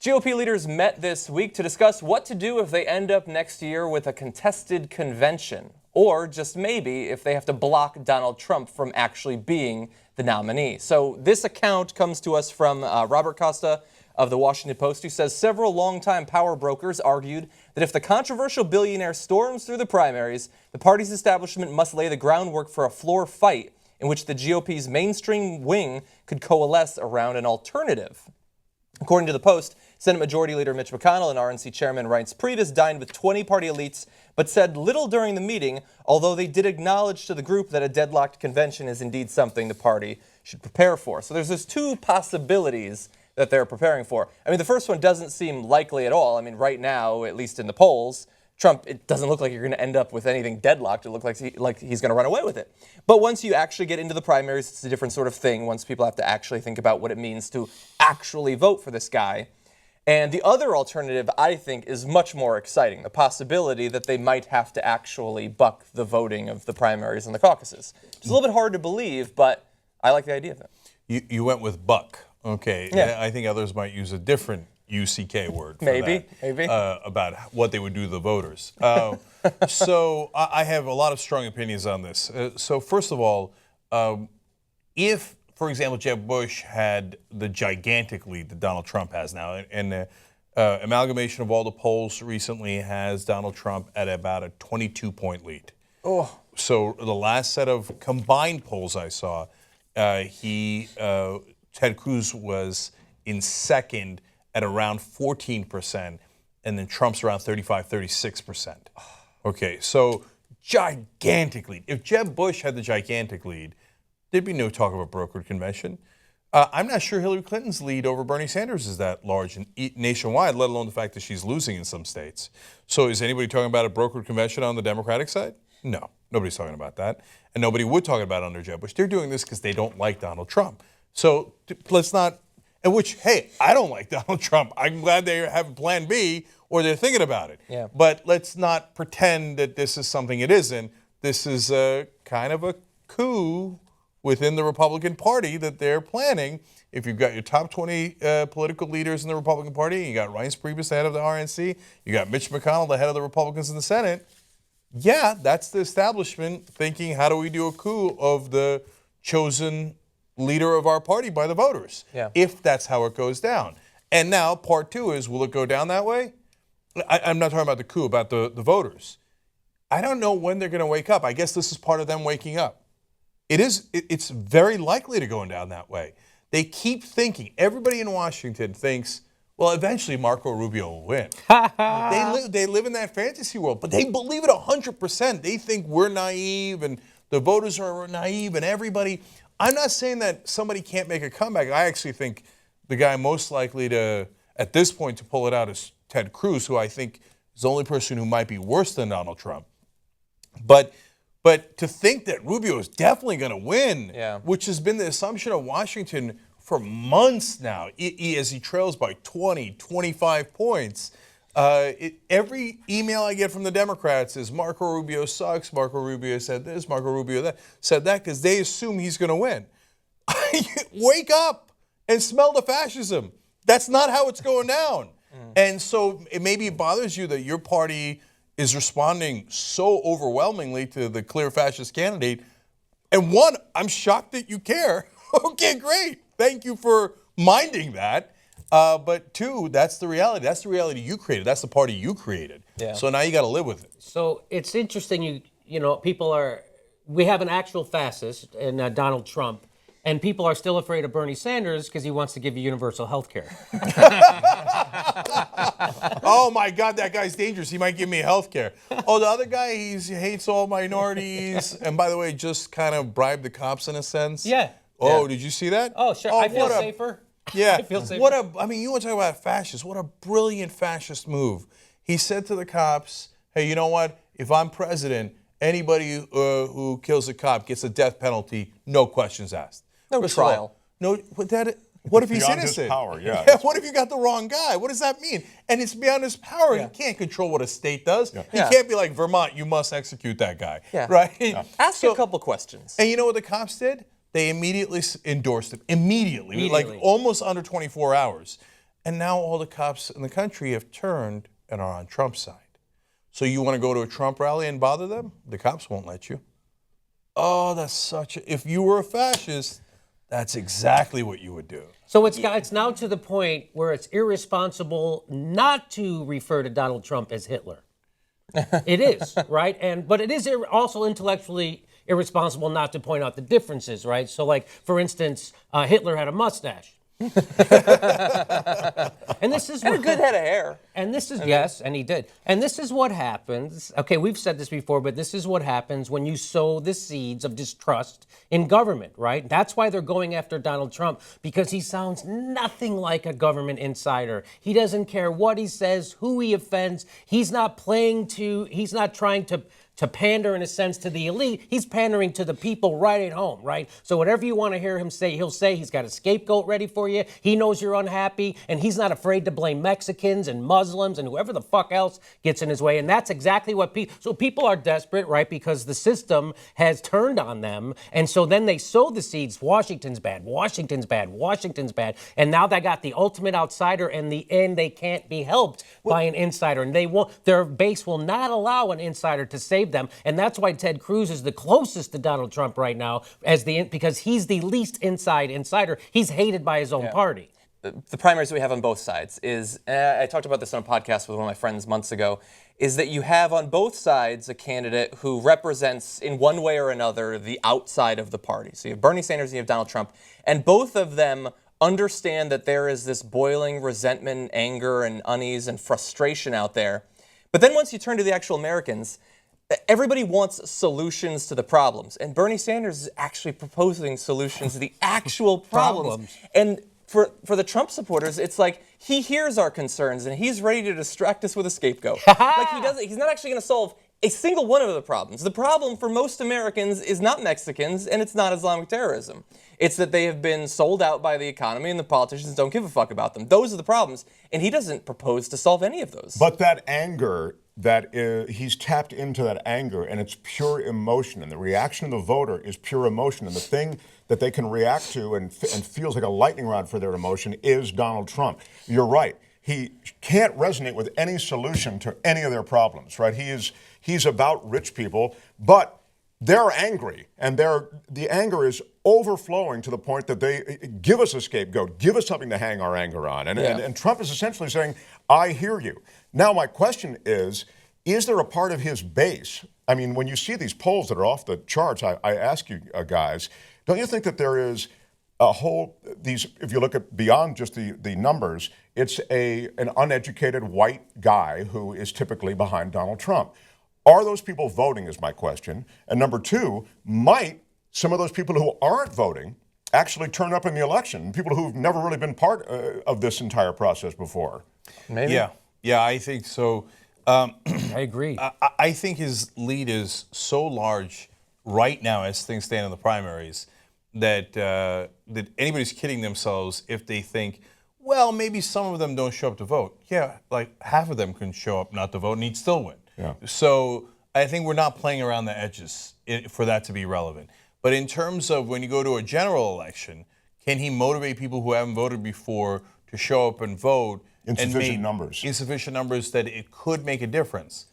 GOP leaders met this week to discuss what to do if they end up next year with a contested convention, or just maybe if they have to block Donald Trump from actually being the nominee. So this account comes to us from Robert Costa of the Washington Post, who says several longtime power brokers argued that if the controversial billionaire storms through the primaries, the party's establishment must lay the groundwork for a floor fight in which the GOP's mainstream wing could coalesce around an alternative. According to the Post, Senate Majority Leader Mitch McConnell and RNC Chairman Reince Priebus dined with 20 party elites, but said little during the meeting, although they did acknowledge to the group that a deadlocked convention is indeed something the party should prepare for. So there's two possibilities that they're preparing for. I mean, the first one doesn't seem likely at all. I mean, right now, at least in the polls, Trump, it doesn't look like you're going to end up with anything deadlocked. It looks like he's going to run away with it. But once you actually get into the primaries, it's a different sort of thing. Once people have to actually think about what it means to actually vote for this guy. And the other alternative, I think, is much more exciting. The possibility that they might have to actually buck the voting of the primaries and the caucuses. It's a little bit hard to believe, but I like the idea of it. You went with buck. Okay. Yeah. I think others might use a different UCK word for maybe about what they would do to the voters. So I have a lot of strong opinions on this. So first of all, if, for example, Jeb Bush had the gigantic lead that Donald Trump has now, and the amalgamation of all the polls recently has Donald Trump at about a 22-point lead. Oh. So the last set of combined polls I saw, Ted Cruz was in second at around 14%, and then Trump's around 36%. Okay, so gigantic lead. If Jeb Bush had the gigantic lead, there'd be no talk of a brokered convention. I'm not sure Hillary Clinton's lead over Bernie Sanders is that large nationwide, let alone the fact that she's losing in some states. So is anybody talking about a brokered convention on the Democratic side? No, nobody's talking about that. And nobody would talk about it under Jeb Bush. They're doing this because they don't like Donald Trump. So let's not, and which, hey, I don't like Donald Trump. I'm glad they have plan B or they're thinking about it. Yeah. But let's not pretend that this is something it isn't. This is a kind of a coup within the Republican Party that they're planning. If you've got your top 20 political leaders in the Republican Party, you got Reince Priebus, the head of the RNC, you got Mitch McConnell, the head of the Republicans in the Senate, yeah, that's the establishment thinking, how do we do a coup of the chosen leader of our party by the voters, if that's how it goes down. And now part two is, will it go down that way? I'm not talking about the coup, about the voters. I don't know when they're going to wake up. I guess this is part of them waking up. It's very likely to go down that way. They keep thinking, everybody in Washington thinks, well, eventually Marco Rubio will win. They live in that fantasy world, but they believe it 100%. They think we're naive and the voters are naive and everybody. I'm not saying that somebody can't make a comeback. I actually think the guy most likely to, at this point, to pull it out is Ted Cruz, who I think is the only person who might be worse than Donald Trump. But to think that Rubio is definitely going to win, which has been the assumption of Washington for months now, as he trails by 20, 25 points. Every email I get from the Democrats is Marco Rubio sucks, Marco Rubio said this, Marco Rubio said that, because they assume he's going to win. Wake up and smell the fascism. That's not how it's going down. And so maybe it bothers you that your party is responding so overwhelmingly to the clear fascist candidate. And one, I'm shocked that you care. Okay, great. Thank you for minding that. But two, that's the reality. That's the reality you created. That's the party you created. Yeah. So now you got to live with it. So it's interesting. We have an actual fascist in Donald Trump, and people are still afraid of Bernie Sanders because he wants to give you universal health care. Oh my God, that guy's dangerous. He might give me health care. Oh, the other guy, he hates all minorities. And by the way, just kind of bribed the cops in a sense. Yeah. Oh, did you see that? Oh, sure. I feel safer. Yeah. I feel safer. You want to talk about fascists. What a brilliant fascist move. He said to the cops, hey, you know what? If I'm president, anybody who kills a cop gets a death penalty, no questions asked. No trial. What if he's beyond innocent? His power, yeah. What if you got the wrong guy? What does that mean? And it's beyond his power. Yeah. He can't control what a state does. Yeah. He can't be like, Vermont, you must execute that guy. Yeah. Right? Yeah. Ask a couple questions. And you know what the cops did? They immediately endorsed him. Immediately. Like almost under 24 hours. And now all the cops in the country have turned and are on Trump's side. So you want to go to a Trump rally and bother them? The cops won't let you. Oh, that's if you were a fascist, that's exactly what you would do. So it's now to the point where it's irresponsible not to refer to Donald Trump as Hitler. It is, right? But it is also intellectually irresponsible not to point out the differences, right? So, like, for instance, Hitler had a mustache. And this is a good head of hair. And this is, yes, and he did. And this is what happens. Okay, we've said this before, but this is what happens when you sow the seeds of distrust in government, right? That's why they're going after Donald Trump, because he sounds nothing like a government insider. He doesn't care what he says, who he offends. He's not trying to pander, in a sense, to the elite. He's pandering to the people right at home, right? So whatever you want to hear him say, he'll say. He's got a scapegoat ready for you. He knows you're unhappy, and he's not afraid to blame Mexicans and Muslims and whoever the fuck else gets in his way. And that's exactly what so people are desperate, right? Because the system has turned on them. And so then they sow the seeds. Washington's bad. Washington's bad. Washington's bad. And now they got the ultimate outsider, and in the end, they can't be helped by an insider. And their base will not allow an insider to save them, and that's why Ted Cruz is the closest to Donald Trump right now, because he's the least insider. He's hated by his own party. The primaries we have on both sides is, I talked about this on a podcast with one of my friends months ago, is that you have on both sides a candidate who represents, in one way or another, the outside of the party. So you have Bernie Sanders and you have Donald Trump, and both of them understand that there is this boiling resentment, anger, and unease and frustration out there. But then once you turn to the actual Americans, everybody wants solutions to the problems, and Bernie Sanders is actually proposing solutions to the actual problems. And for the Trump supporters, it's like he hears our concerns and he's ready to distract us with a scapegoat. Like he's not actually going to solve a single one of the problems. The problem for most Americans is not Mexicans and it's not Islamic terrorism. It's that they have been sold out by the economy and the politicians don't give a fuck about them. Those are the problems, and he doesn't propose to solve any of those. But that anger, he's tapped into that anger, and it's pure emotion, and the reaction of the voter is pure emotion, and the thing that they can react to and feels like a lightning rod for their emotion is Donald Trump. You're right. He can't resonate with any solution to any of their problems, right? He's about rich people, but they're angry, and the anger is overflowing to the point that they give us a scapegoat, give us something to hang our anger on. And Trump is essentially saying, I hear you. Now, my question is there a part of his base? I mean, when you see these polls that are off the charts, I ask you guys, don't you think that there is if you look at beyond just the numbers, it's an uneducated white guy who is typically behind Donald Trump. Are those people voting is my question. And number two, might some of those people who aren't voting actually turn up in the election, people who've never really been part of this entire process before? Maybe. Yeah, I think so. I agree. I think his lead is so large right now as things stand in the primaries that anybody's kidding themselves if they think, well, maybe some of them don't show up to vote. Yeah, like half of them can show up not to vote and he'd still win. Yeah. So I think we're not playing around the edges for that to be relevant. But in terms of when you go to a general election, can he motivate people who haven't voted before to show up and vote? Insufficient numbers. Insufficient numbers that it could make a difference.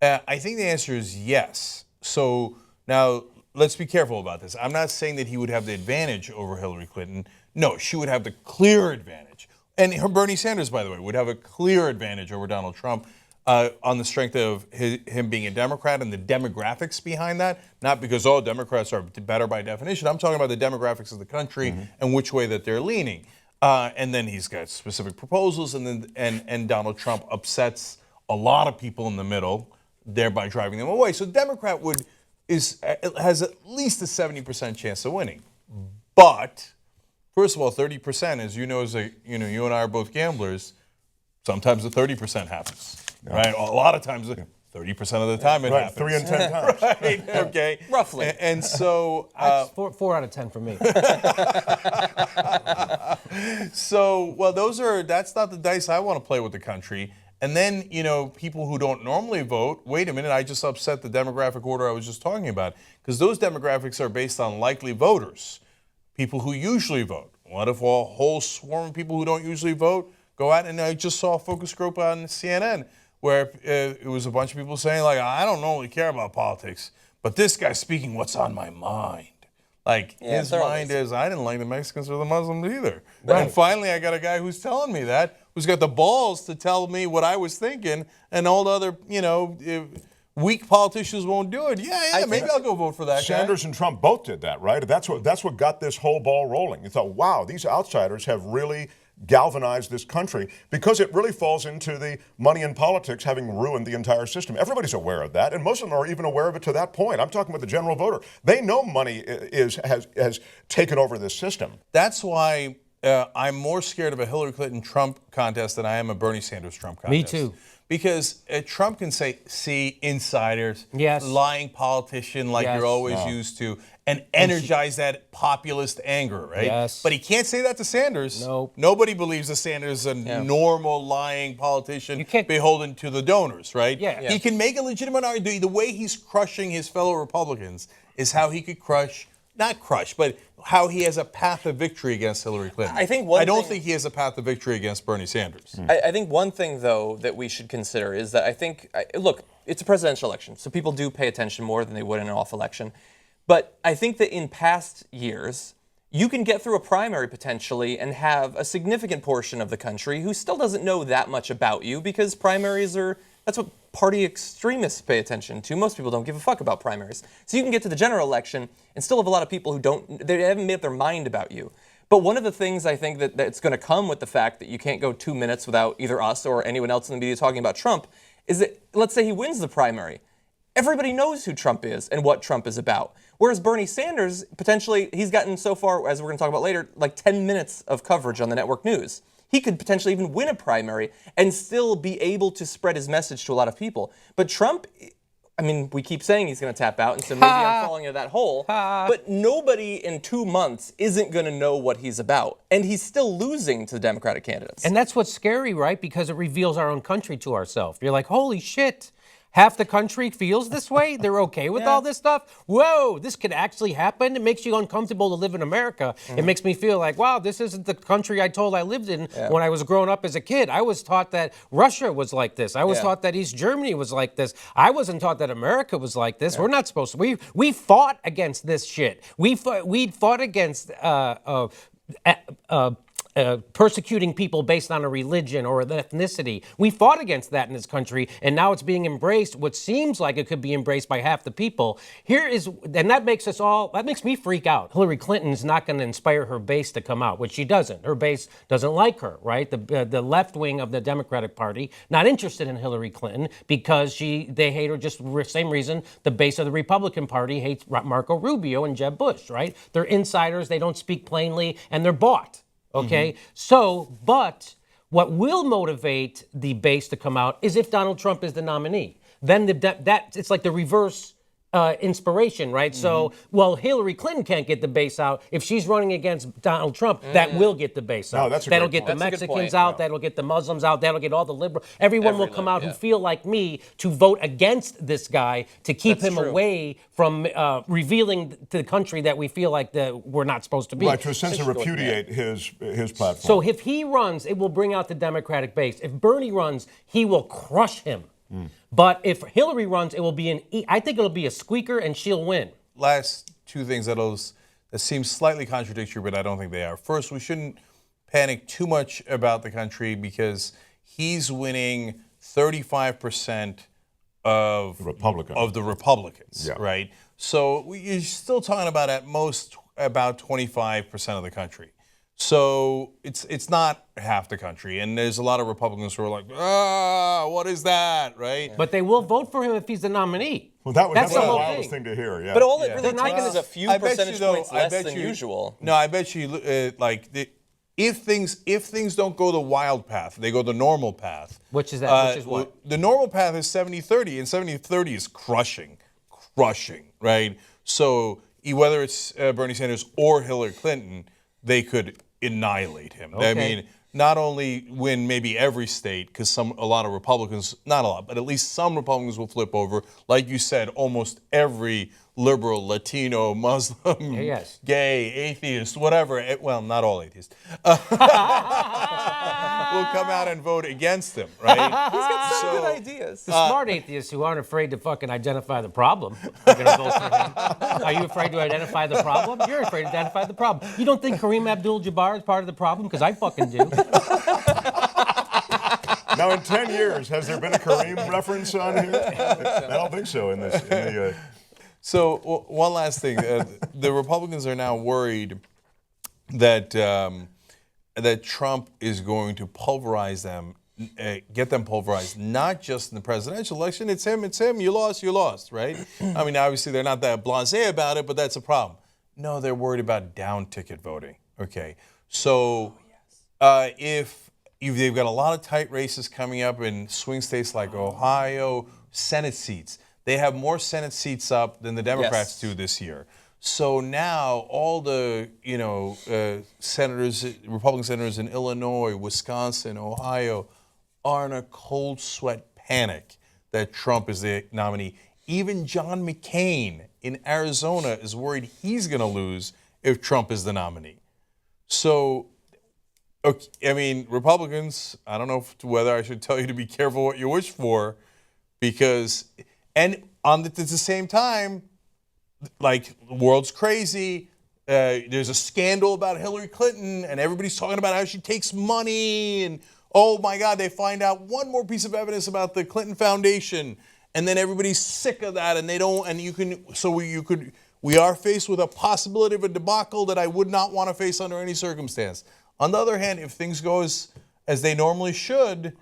I think the answer is yes. So now let's be careful about this. I'm not saying that he would have the advantage over Hillary Clinton. No, she would have the clear advantage. And Bernie Sanders, by the way, would have a clear advantage over Donald Trump on the strength of him being a Democrat and the demographics behind that. Not because all Democrats are better by definition. I'm talking about the demographics of the country and which way that they're leaning. And then he's got specific proposals, and Donald Trump upsets a lot of people in the middle, thereby driving them away. So Democrat has at least a 70% chance of winning. But first of all, 30%, as you know, you and I are both gamblers. Sometimes the 30% happens, right? A lot of times, 30% of the time it happens. 3 in 10 times. Right, okay. Roughly. And so... That's 4 out of 10 for me. So, well, that's not the dice I want to play with the country. And then, people who don't normally vote, wait a minute, I just upset the demographic order I was just talking about. Because those demographics are based on likely voters, people who usually vote. What if a whole swarm of people who don't usually vote go out, and I just saw a focus group on CNN where it was a bunch of people saying, like, I don't normally care about politics, but this guy's speaking what's on my mind. Like, his mind is, I didn't like the Mexicans or the Muslims either. Right. And finally, I got a guy who's telling me that, who's got the balls to tell me what I was thinking, and all the other, weak politicians won't do it. Yeah, maybe I'll go vote for that Sanders guy. and Trump both did that, right? That's what got this whole ball rolling. You thought, wow, these outsiders have really galvanized this country, because it really falls into the money in politics having ruined the entire system. Everybody's aware of that, and most of them are even aware of it to that point. I'm talking about the general voter. They know money has taken over this system. That's why I'm more scared of a Hillary Clinton-Trump contest than I am a Bernie Sanders-Trump contest. Me too. Because Trump can say, see, insiders, yes, lying politician like you're always used to, and energize that populist anger, right? Yes. But he can't say that to Sanders. Nope. Nobody believes that Sanders is a normal lying politician beholden to the donors, right? Yeah. He can make a legitimate argument. The way he's crushing his fellow Republicans is how he could but how he has a path of victory against Hillary Clinton. I don't think he has a path of victory against Bernie Sanders. I think one thing, though, that we should consider is that look, it's a presidential election, so people do pay attention more than they would in an off election. But I think that in past years, you can get through a primary potentially and have a significant portion of the country who still doesn't know that much about you, because primaries that's what party extremists pay attention to. Most people don't give a fuck about primaries. So you can get to the general election and still have a lot of people they haven't made up their mind about you. But one of the things I think that's going to come with the fact that you can't go 2 minutes without either us or anyone else in the media talking about Trump is that, let's say he wins the primary. Everybody knows who Trump is and what Trump is about. Whereas Bernie Sanders, potentially, he's gotten so far, as we're going to talk about later, like 10 minutes of coverage on the network news. He could potentially even win a primary and still be able to spread his message to a lot of people. But Trump, we keep saying he's going to tap out, and so maybe I'm falling into that hole. But nobody in 2 months isn't going to know what he's about. And he's still losing to the Democratic candidates. And that's what's scary, right? Because it reveals our own country to ourselves. You're like, holy shit. Half the country feels this way. They're okay with all this stuff. Whoa, this could actually happen. It makes you uncomfortable to live in America. It makes me feel like, wow, this isn't the country I told I lived in when I was growing up as a kid. I was taught that Russia was like this. I was taught that East Germany was like this. I wasn't taught that America was like this. We're not supposed to. We fought against this shit. We fought against persecuting people based on a religion or an ethnicity. We fought against that in this country, and now it's being embraced, what seems like it could be embraced by half the people. And that makes me freak out. Hillary Clinton's not going to inspire her base to come out, which she doesn't. Her base doesn't like her, right? The left wing of the Democratic Party, not interested in Hillary Clinton because they hate her just for the same reason the base of the Republican Party hates Marco Rubio and Jeb Bush, right? They're insiders, they don't speak plainly, and they're bought. Okay, but what will motivate the base to come out is if Donald Trump is the nominee. Then it's like the reverse inspiration, right? So, Hillary Clinton can't get the base out. If she's running against Donald Trump, that will get the base out. That'll get the Mexicans out. That'll get the Muslims out. That'll get all the liberal. Everyone will come out who feel like me to vote against this guy to keep him away from revealing to the country that we feel like we're not supposed to be. Right, to essentially repudiate his platform. So if he runs, it will bring out the Democratic base. If Bernie runs, he will crush him. But if Hillary runs, I think it'll be a squeaker and she'll win. Last two things that seem slightly contradictory, but I don't think they are. First, we shouldn't panic too much about the country because he's winning 35% of the Republicans, right? So you're still talking about at most about 25% of the country. So it's not half the country, and there's a lot of Republicans who are like, what is that, right? But they will vote for him if he's the nominee. Well, that's the wildest thing to hear, yeah. But all it really takes is a few percentage points less than usual. No, I bet you, if things don't go the wild path, they go the normal path. Which is that? Which is what? The normal path is 70-30, and 70-30 is crushing, right? So whether it's Bernie Sanders or Hillary Clinton, they could annihilate him. Okay. I mean, not only win maybe every state, because a lot of Republicans, not a lot, but at least some Republicans will flip over. Like you said, almost every liberal, Latino, Muslim, gay, atheist, whatever. Well, not all atheists. will come out and vote against him, right? He's got some good ideas. The smart atheists who aren't afraid to fucking identify the problem are going to vote for him. Are you afraid to identify the problem? You're afraid to identify the problem. You don't think Kareem Abdul-Jabbar is part of the problem? Because I fucking do. Now, in 10 years, has there been a Kareem reference on here? I don't think so in this. So one last thing. The Republicans are now worried that that Trump is going to pulverize them, get them pulverized, not just in the presidential election. It's him, you lost, right? I mean, obviously they're not that blasé about it, but that's a problem. No, they're worried about down ticket voting. Okay, so if they've got a lot of tight races coming up in swing states like Ohio, Senate seats. They have more Senate seats up than the Democrats do this year. So now all the senators, Republican senators in Illinois, Wisconsin, Ohio, are in a cold sweat panic that Trump is the nominee. Even John McCain in Arizona is worried he's going to lose if Trump is the nominee. So, okay, I mean, Republicans, I don't know whether I should tell you to be careful what you wish for, because, and at the same time, like, the world's crazy. There's a scandal about Hillary Clinton, and everybody's talking about how she takes money, and oh my God, they find out one more piece of evidence about the Clinton Foundation, and then everybody's sick of that, and they don't, and we are faced with a possibility of a debacle that I would not want to face under any circumstance. On the other hand, if things go as they normally should,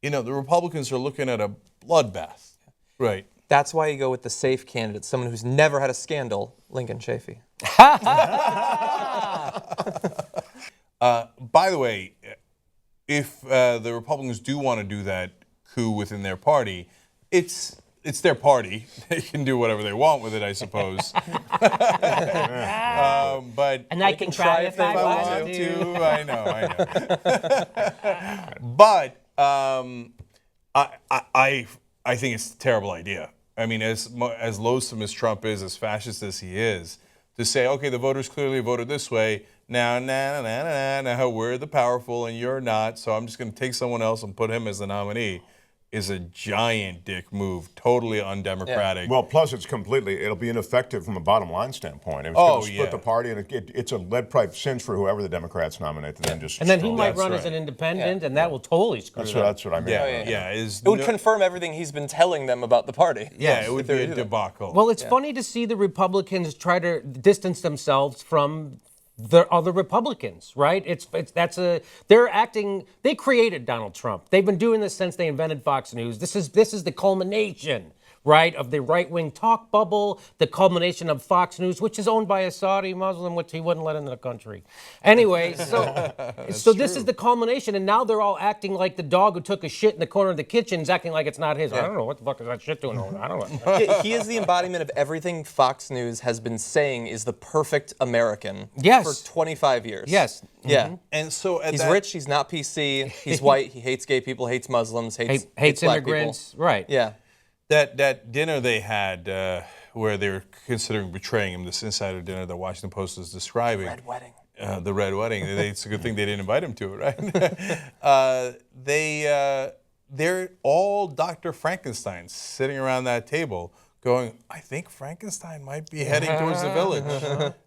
the Republicans are looking at a bloodbath. Right. That's why you go with the safe candidate, someone who's never had a scandal, Lincoln Chafee. By the way, if the Republicans do want to do that coup within their party, it's their party. They can do whatever they want with it, I suppose. But And I can try if I want to. I know. But I think it's a terrible idea. I mean, as loathsome as Trump is, as fascist as he is, to say, okay, the voters clearly voted this way. Now we're the powerful and you're not, so I'm just going to take someone else and put him as the nominee, is a giant dick move, totally undemocratic. Well, plus it'll be ineffective from a bottom line standpoint. It's going to split the party, and it's a lead pipe cinch for whoever the Democrats nominate. And then he might run as an independent, and that will totally screw it up. That's what I mean. It would confirm everything he's been telling them about the party. Yeah, it would be a debacle. Well, it's funny to see the Republicans try to distance themselves from the other Republicans, right? They're acting. They created Donald Trump. They've been doing this since they invented Fox News. This is the culmination, right, of the right-wing talk bubble, the culmination of Fox News, which is owned by a Saudi Muslim, which he wouldn't let into the country. Anyway, so this is the culmination, and now they're all acting like the dog who took a shit in the corner of the kitchen is acting like it's not his. I don't know what the fuck is that shit doing over there. I don't know. He is the embodiment of everything Fox News has been saying is the perfect American for 25 years. Yes. Yeah. Mm-hmm. And so he's rich, he's not PC, he's white, he hates gay people, hates Muslims, hates black immigrants. People. Right. Yeah. That dinner they had where they were considering betraying him, this insider dinner that Washington Post was describing. Red wedding. The Red Wedding. It's a good thing they didn't invite him to it, right? They're all Dr. Frankensteins sitting around that table going, I think Frankenstein might be heading towards the village.